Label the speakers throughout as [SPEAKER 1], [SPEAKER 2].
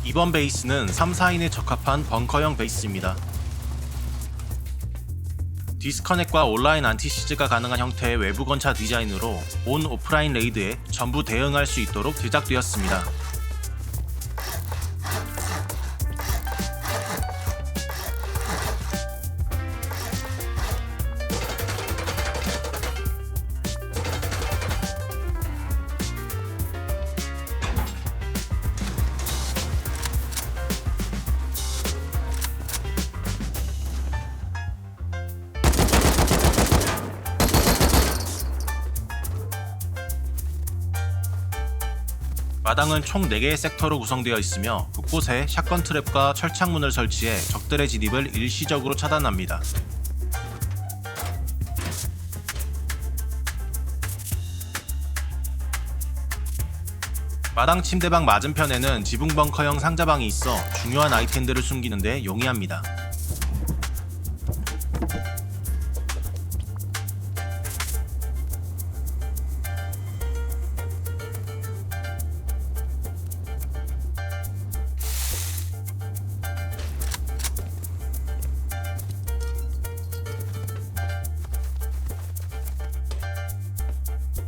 [SPEAKER 1] 이번 베이스는 3, 4인에 적합한 벙커형 베이스입니다. 디스커넥과 온라인 안티시즈가 가능한 형태의 외부 건차 디자인으로 온 오프라인 레이드에 전부 대응할 수 있도록 제작되었습니다. 마당은 총 4개의 섹터로 구성되어 있으며 곳곳에 샷건 트랩과 철창문을 설치해 적들의 진입을 일시적으로 차단합니다. 마당 침대방 맞은편에는 지붕 벙커형 상자방이 있어 중요한 아이템들을 숨기는 데 용이합니다.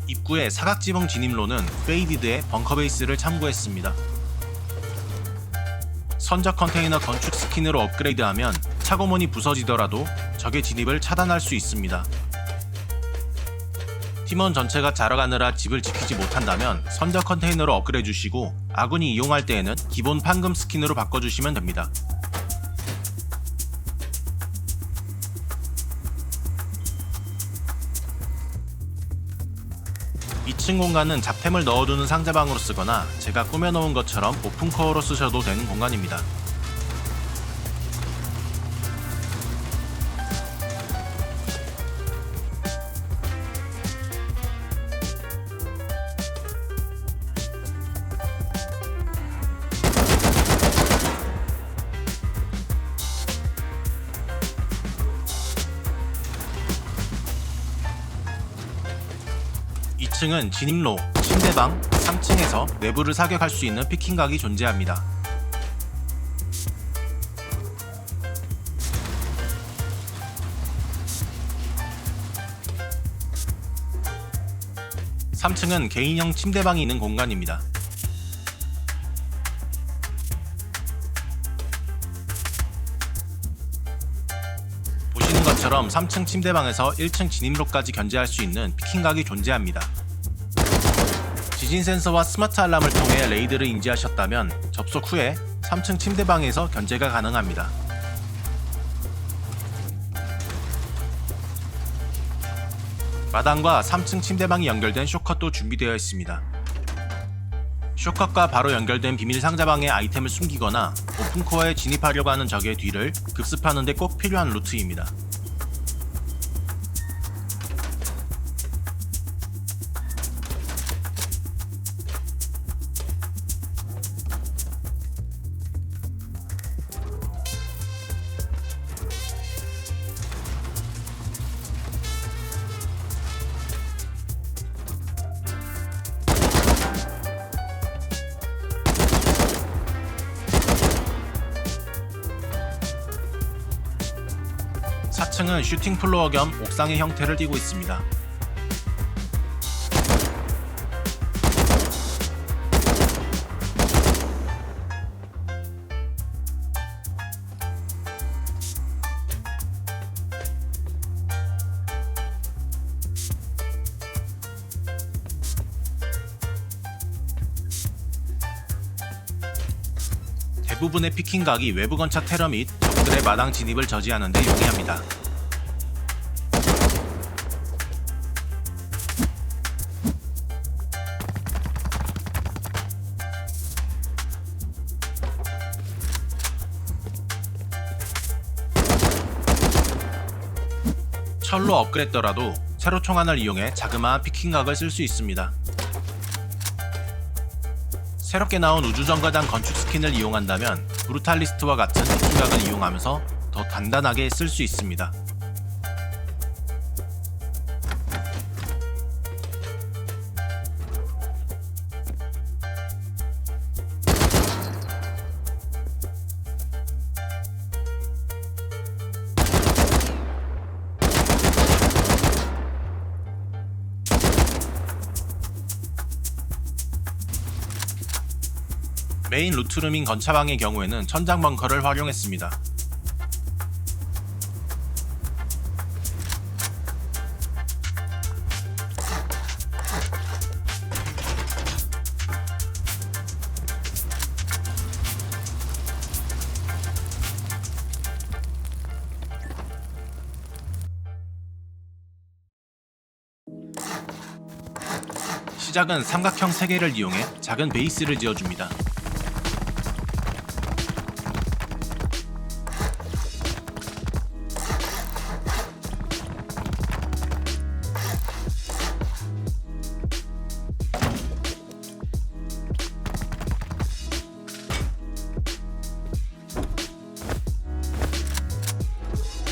[SPEAKER 1] 입구의 사각지붕 진입로는 페이디드의 벙커베이스를 참고했습니다. 선적 컨테이너 건축 스킨으로 업그레이드하면 차고문이 부서지더라도 적의 진입을 차단할 수 있습니다. 팀원 전체가 자러 가느라 집을 지키지 못한다면 선적 컨테이너로 업그레이드 주시고 아군이 이용할 때에는 기본 판금 스킨으로 바꿔주시면 됩니다. 2층 공간은 잡템을 넣어두는 상자방으로 쓰거나 제가 꾸며놓은 것처럼 오픈코어로 쓰셔도 되는 공간입니다. (2층은) 진입로, 침대방, 3층에서 내부를 사격할 수 있는 피킹각이 존재합니다. (3층은) 개인형 침대방이 있는 공간입니다. 보시는 것처럼 3층 침대방에서 1층 진입로까지 견제할 수 있는 피킹각이 존재합니다. 지진 센서와 스마트 알람을 통해 레이드를 인지하셨다면 접속 후에 3층 침대방에서 견제가 가능합니다. 마당과 3층 침대방이 연결된 쇼컷도 준비되어 있습니다. 쇼컷과 바로 연결된 비밀 상자방에 아이템을 숨기거나 오픈코어에 진입하려고 하는 적의 뒤를 급습하는 데 꼭 필요한 루트입니다. (4층은) 슈팅 플로어 겸 옥상의 형태를 띠고 있습니다. 대부분의 피킹각이 외부 건차 테러 및 적들의 마당 진입을 저지하는 데 용이합니다. 철로 업그레이드더라도 세로 총알을 이용해 자그마한 피킹각을 쓸 수 있습니다. 새롭게 나온 우주정거장 건축 스킨을 이용한다면 브루탈리스트와 같은 피킹각을 이용하면서 더 단단하게 쓸 수 있습니다. 메인 루트룸인 건차방의 경우에는 천장 벙커를 활용했습니다. 시작은 삼각형 3개를 이용해 작은 베이스를 지어줍니다.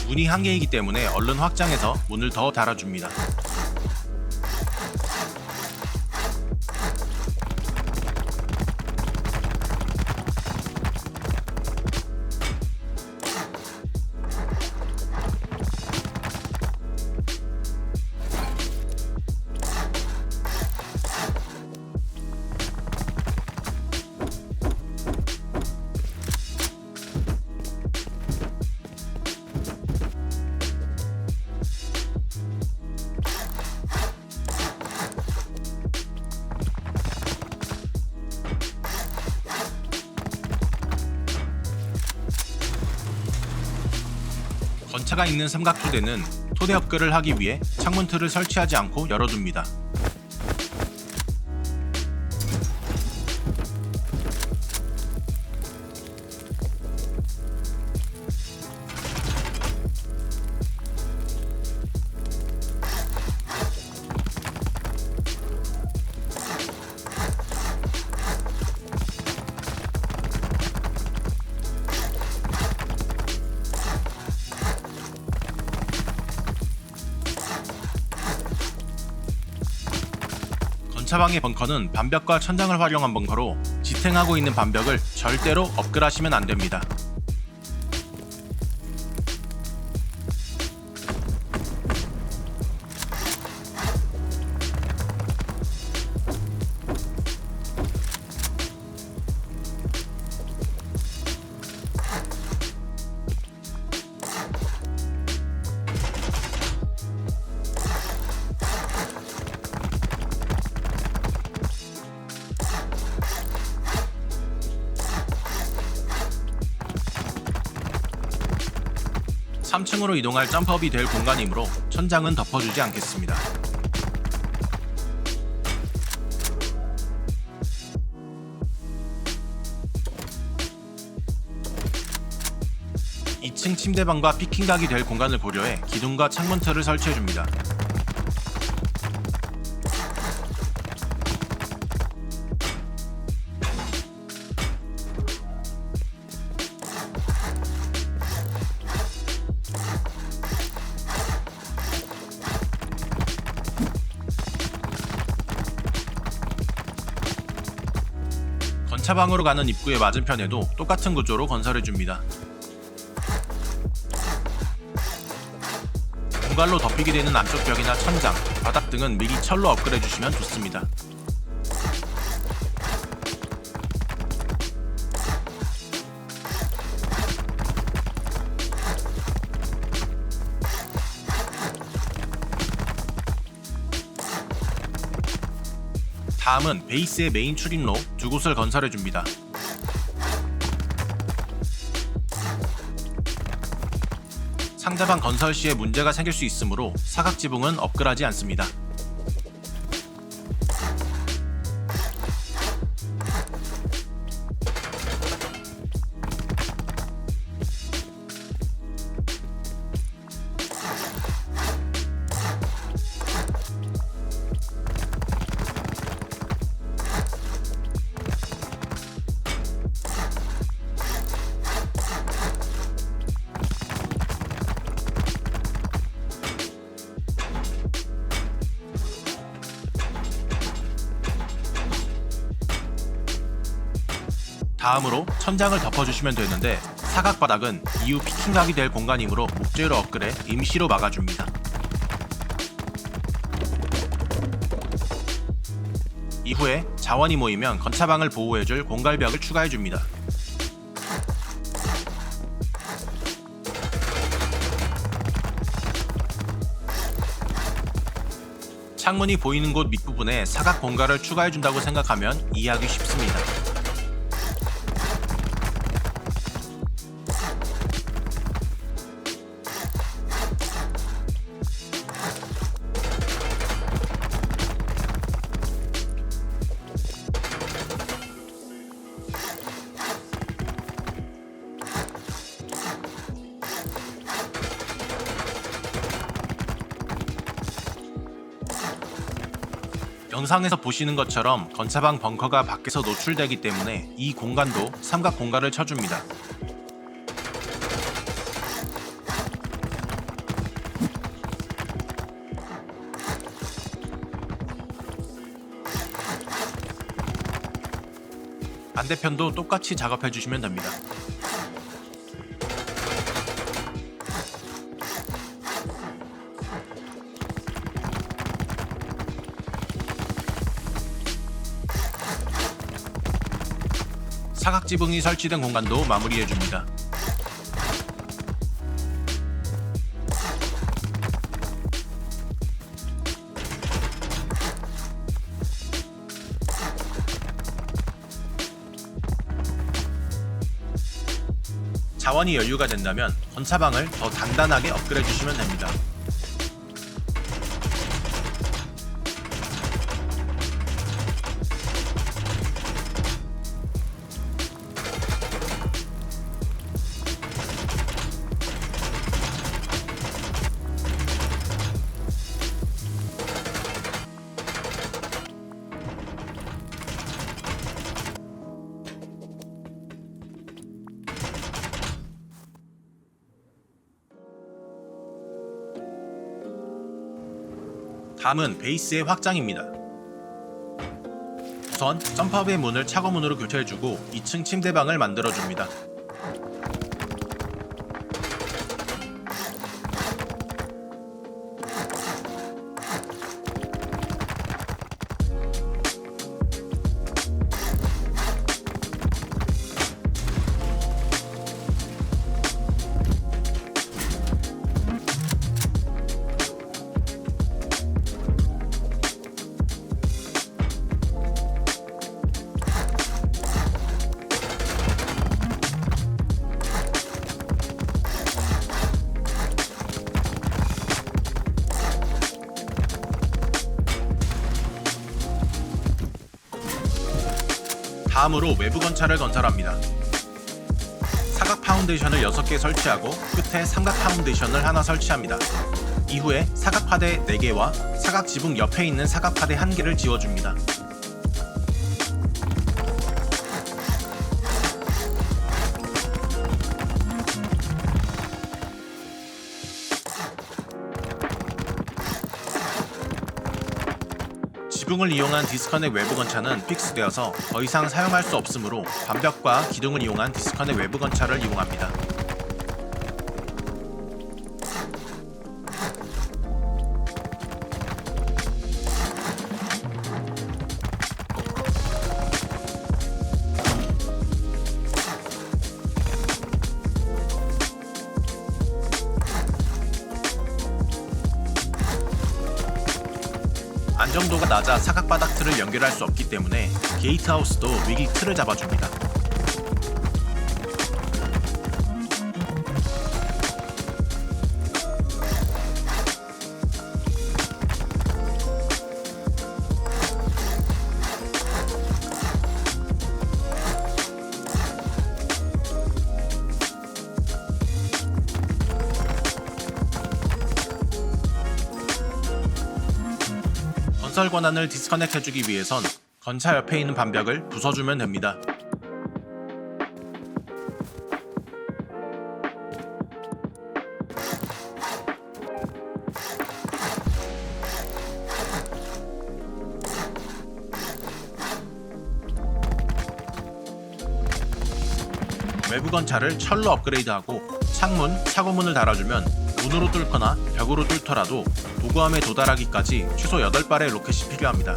[SPEAKER 1] 문이 한 개이기 때문에 얼른 확장해서 문을 더 달아줍니다. 건차가 있는 삼각토대는 토대 업글을 하기 위해 창문 틀을 설치하지 않고 열어둡니다. 건차방의 벙커는 반벽과 천장을 활용한 벙커로 지탱하고 있는 반벽을 절대로 업글하시면 안됩니다. (3) 층으로 이동할 점프업이 될 공간이므로 천장은 덮어주지 않겠습니다. (2층) 침대방과 피킹각이 될 공간을 고려해 기둥과 창문 틀을 설치해줍니다. 건차방으로 가는 입구의 맞은편에도 똑같은 구조로 건설해줍니다. 공갈로 덮이게 되는 안쪽 벽이나 천장, 바닥 등은 미리 철로 업글해주시면 좋습니다. 다음은 베이스의 메인 출입로 두 곳을 건설해줍니다. 상대방 건설 시에 문제가 생길 수 있으므로 사각지붕은 업글하지 않습니다. 다음으로 천장을 덮어주시면 되는데 사각바닥은 이후 피킹각이 될 공간이므로 목재로 업글해 임시로 막아줍니다. 이 이후에 자원이 모이면 건차방을 보호해줄 공갈벽을 추가해줍니다. 창문이 보이는 곳 밑부분에 사각 공갈을 추가해준다고 생각하면 이해하기 쉽습니다. 영상에서 보시는 것처럼 건차방 벙커가 밖에서 노출되기 때문에 이 공간도 삼각 공갈을 쳐줍니다. 반대편도 똑같이 작업해주시면 됩니다. 사각 지붕이 설치된 공간도 마무리해줍니다. 자원이 여유가 된다면 건차방을 더 단단하게 업그레이드해주시면 됩니다. 다음은 베이스의 확장입니다. 우선 점프업의 문을 차고문으로 교체해주고 2층 침대방을 만들어줍니다. 다음으로 외부 건차를 건설합니다. 사각 파운데이션을 6개 설치하고 끝에 삼각 파운데이션을 하나 설치합니다. 이후에 사각 파대 4개와 사각 지붕 옆에 있는 사각 파대 1개를 지워줍니다. 지붕을 이용한 디스커넥 외부 건차는 픽스되어서 더 이상 사용할 수 없으므로 반벽과 기둥을 이용한 디스커넥 외부 건차를 이용합니다. 안정도가 낮아 사각바닥 틀을 연결할 수 없기 때문에 게이트하우스도 위기 틀을 잡아줍니다. 건설 권한을 디스커넥 해주기 위해선 건차 옆에 있는 반벽을 부숴주면 됩니다. 외부 건차를 철로 업그레이드하고 창문, 차고문을 달아주면 문으로 뚫거나 벽으로 뚫더라도 도구함에 도달하기까지 최소 8발의 로켓이 필요합니다.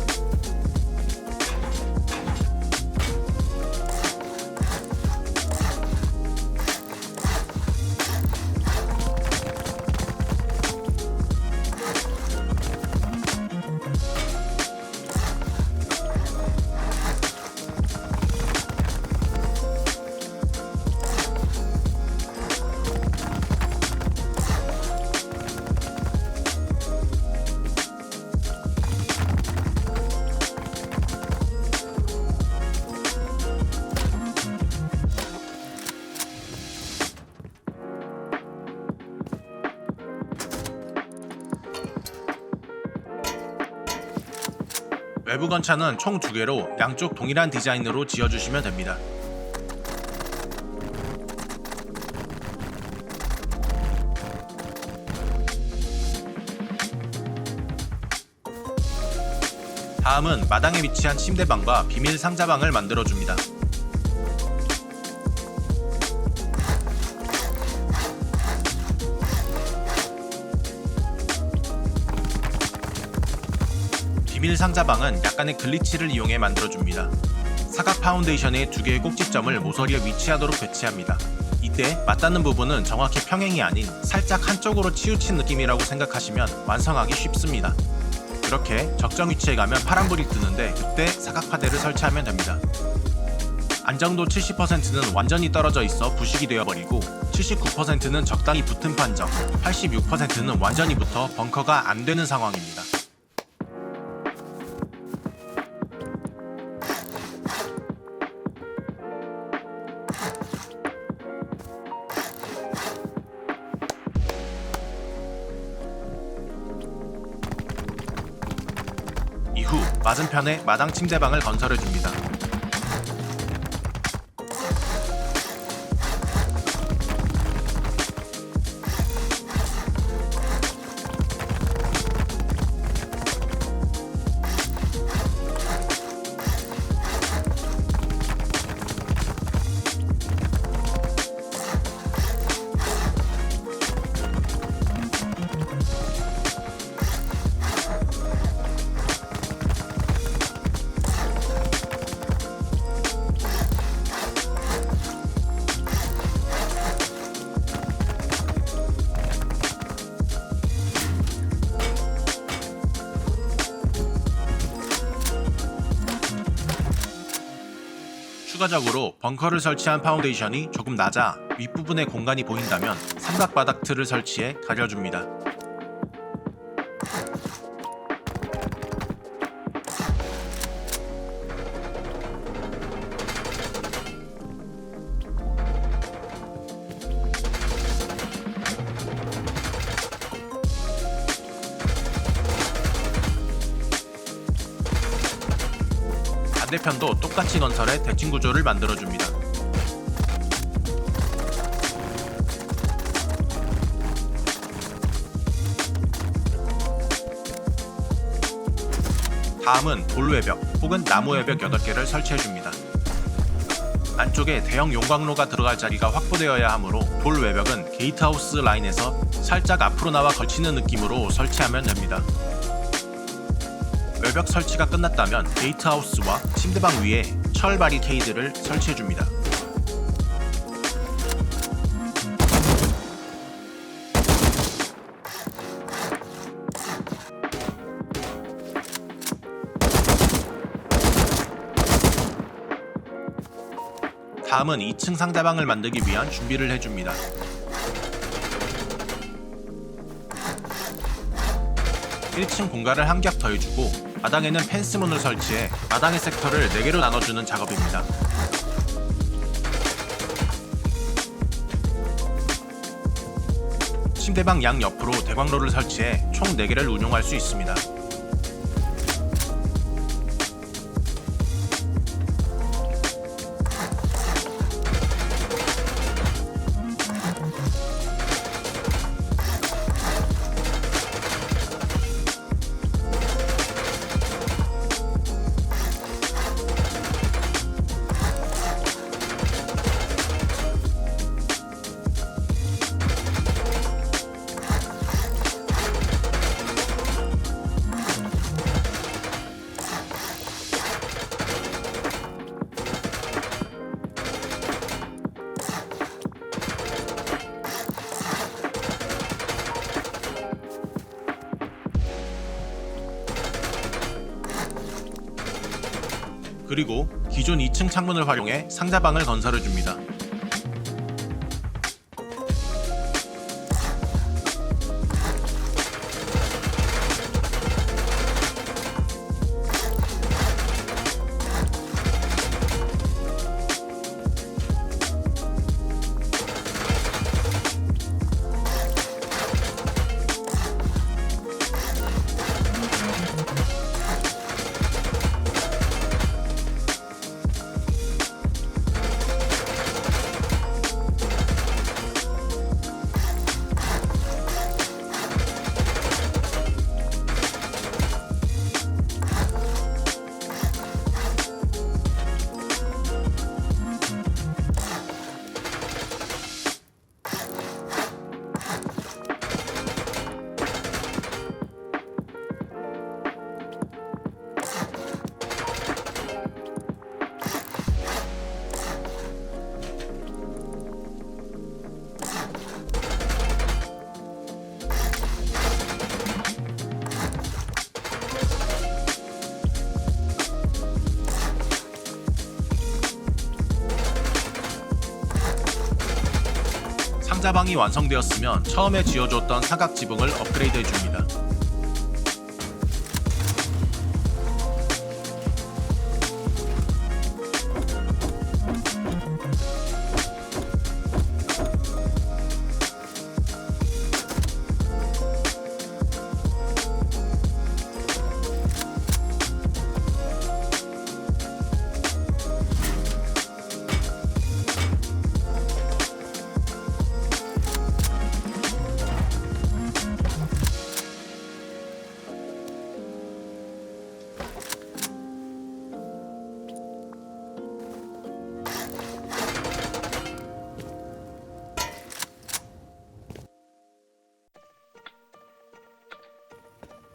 [SPEAKER 1] 외부 건차는 총 2개로 양쪽 동일한 디자인으로 지어주시면 됩니다. 다음은 마당에 위치한 침대방과 비밀 상자방을 만들어줍니다. 비밀 상자방은 약간의 글리치를 이용해 만들어줍니다. 사각 파운데이션의 2개의 꼭지점을 모서리에 위치하도록 배치합니다. 이때 맞닿는 부분은 정확히 평행이 아닌 살짝 한쪽으로 치우친 느낌이라고 생각하시면 완성하기 쉽습니다. 이렇게 적정 위치에 가면 파란불이 뜨는데 그때 사각파대를 설치하면 됩니다. 안정도 70%는 완전히 떨어져 있어 부식이 되어버리고 79%는 적당히 붙은 판정, 86%는 완전히 붙어 벙커가 안 되는 상황입니다. 이후 맞은편에 마당 침대방을 건설해줍니다. 추가적으로 벙커를 설치한 파운데이션이 조금 낮아 윗부분에 공간이 보인다면 삼각바닥 틀을 설치해 가려줍니다. 반대편도 똑같이 건설해 대칭 구조를 만들어줍니다. 다음은 돌 외벽 혹은 나무 외벽 8개를 설치해줍니다. 안쪽에 대형 용광로가 들어갈 자리가 확보되어야 하므로 돌 외벽은 게이트하우스 라인에서 살짝 앞으로 나와 걸치는 느낌으로 설치하면 됩니다. 외벽 설치가 끝났다면 게이트하우스와 침대방 위에 철 바리케이드를 설치해줍니다. 다음은 2층 상자방을 만들기 위한 준비를 해줍니다. 1층 공간을 한 겹 더해주고 마당에는 펜스문을 설치해 마당의 섹터를 4개로 나눠주는 작업입니다. 침대방 양 옆으로 대광로를 설치해 총 4개를 운용할 수 있습니다. 그리고 기존 2층 창문을 활용해 상자방을 건설해줍니다. 상자방이 완성되었으면 처음에 지어줬던 사각 지붕을 업그레이드 해줍니다.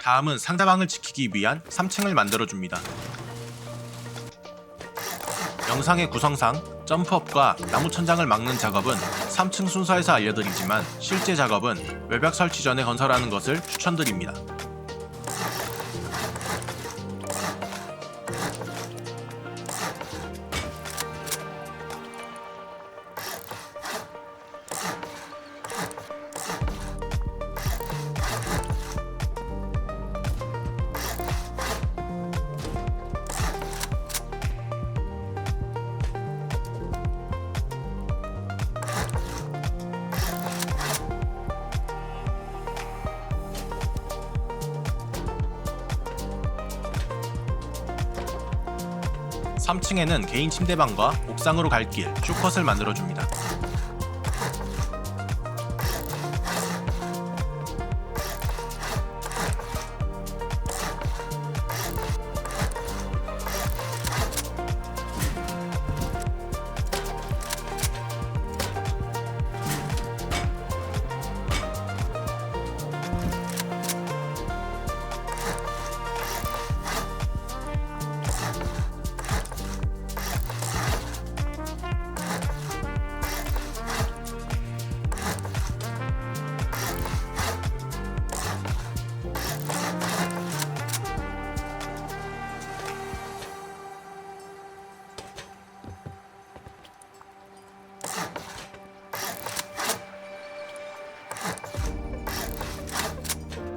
[SPEAKER 1] 다음은 상자방을 지키기 위한 3층을 만들어줍니다. 영상의 구성상 점프업과 나무 천장을 막는 작업은 3층 순서에서 알려드리지만 실제 작업은 외벽 설치 전에 건설하는 것을 추천드립니다. 삼 3층에는 개인 침대방과 옥상으로 갈 길, 쇼컷을 만들어줍니다.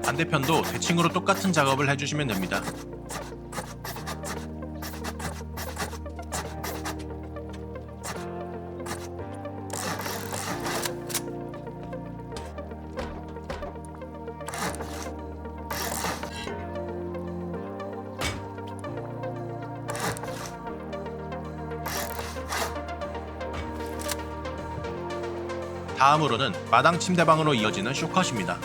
[SPEAKER 1] 반대편도 대칭으로 똑같은 작업을 해주시면 됩니다. 다음으로는 마당 침대방으로 이어지는 쇼컷입니다.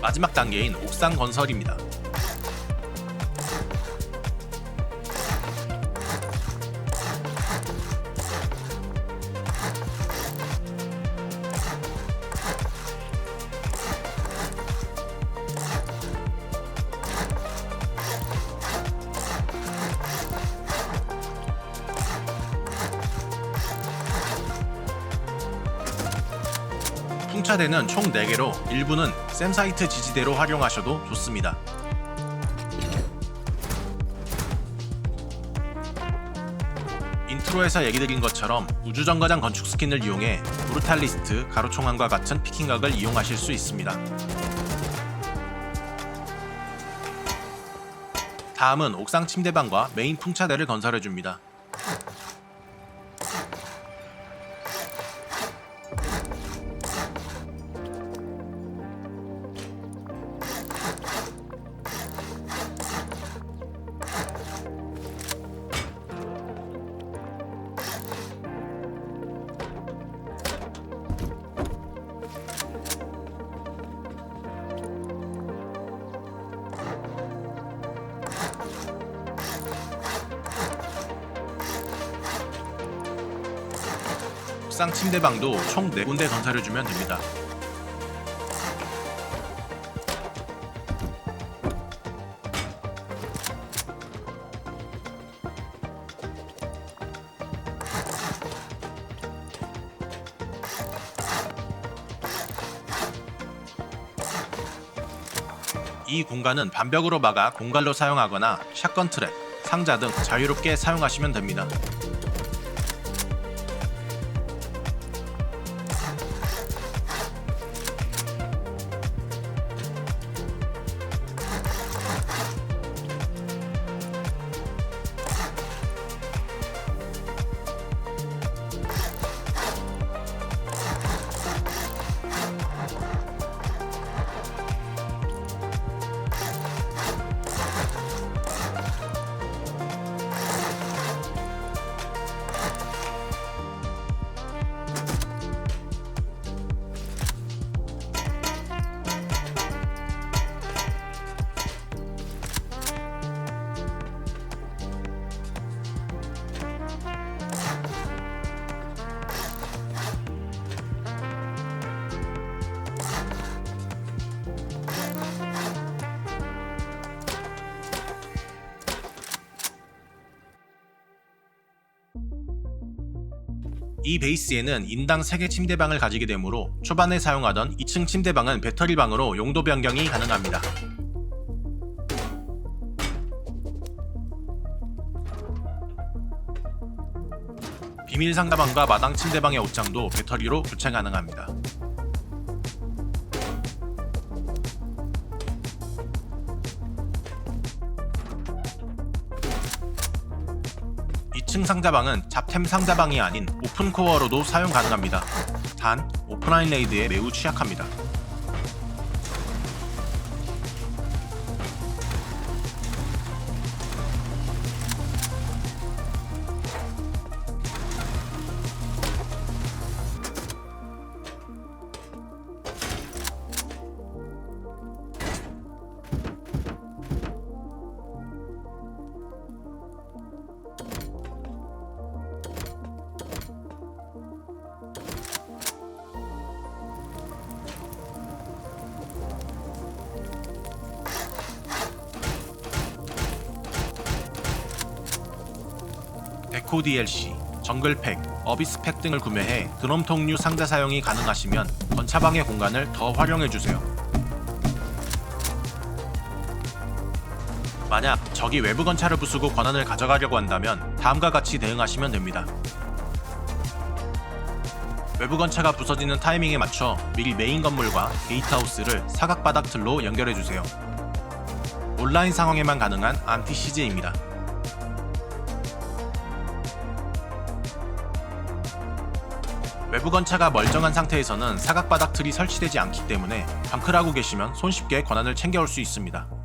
[SPEAKER 1] 마지막 단계인 옥상 건설입니다. 풍차대는 총 4개로 일부는 샘사이트 지지대로 활용하셔도 좋습니다. 인트로에서 얘기드린 것처럼 우주정거장 건축 스킨을 이용해 브루탈리스트, 가로총알과 같은 피킹각을 이용하실 수 있습니다. 다음은 옥상 침대방과 메인 풍차대를 건설해줍니다. 옥상 침대방도 총 4군데 건설해주면 됩니다. 이 공간은 반벽으로 막아 공갈로 사용하거나 샷건 트랩, 상자 등 자유롭게 사용하시면 됩니다. 이 베이스에는 인당 3개 침대방을 가지게 되므로 초반에 사용하던 2층 침대방은 배터리방으로 용도 변경이 가능합니다. 비밀 상가방과 마당 침대방의 옷장도 배터리로 교체 가능합니다. 2층 상자방은 잡템 상자방이 아닌 오픈코어로도 사용 가능합니다. 단, 오프라인 레이드에 매우 취약합니다. 데코 DLC, 정글팩, 어비스팩 등을 구매해 드럼통류 상자 사용이 가능하시면 건차방의 공간을 더 활용해주세요. 만약 적이 외부 건차를 부수고 권한을 가져가려고 한다면 다음과 같이 대응하시면 됩니다. 외부 건차가 부서지는 타이밍에 맞춰 미리 메인 건물과 게이트하우스를 사각바닥 틀로 연결해주세요. 온라인 상황에만 가능한 안티-CJ입니다. 외부 건차가 멀쩡한 상태에서는 사각바닥 틀이 설치되지 않기 때문에 방클하고 계시면 손쉽게 권한을 챙겨올 수 있습니다.